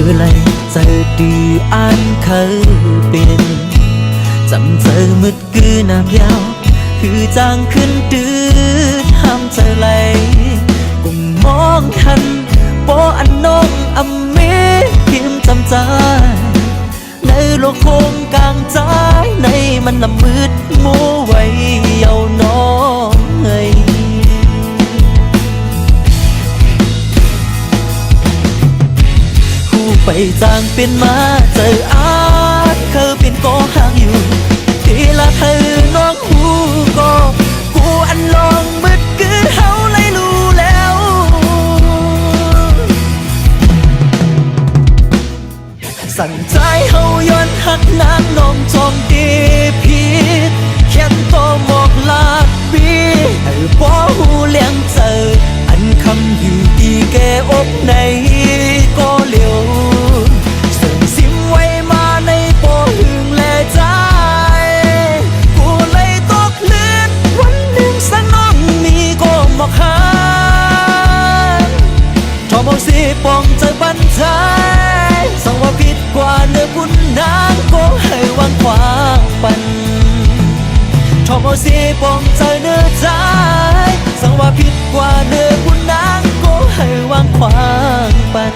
lại giờ đi ăn khơi bên dặm giờ mứt cứ nằm yaoคือจางขึ้นดื้อห้ามใจไหลกุมมองหันโปอันน้องอเมพิมจำใจในโลกคงกลางใจในมันละมืดมัวไว้เยาน้องเฮ้ยคู่ไปจางเป็นมาเจออาเคยเป็นก็ห่างอยู่ทีละเธอน้องหูก็กูอันลองมืดกืนเฮาเลยรู้แล้วสั่นใจเฮาย้อนหักนางน้องจอมดีผิดแค่ต่อหมอกลาดปีให้บ่หูเลี้ยงเจออันคำอยู่ดีแกอกในก็เลี้ยวส่งซิมไว้มาในโปหึงแลใจกูเลยตกเลือดวันหนึ่งสังน้องมีก็หมอกหาชอบเอาสิปองใจบันใจสังว่าผิดกว่าเนื้อบุญนางก็ให้วางขวางปันชอบเอาสิปองใจเนื้อใจสังว่าผิดกว่าเนื้อบุญนางก็ให้วางขวางปัน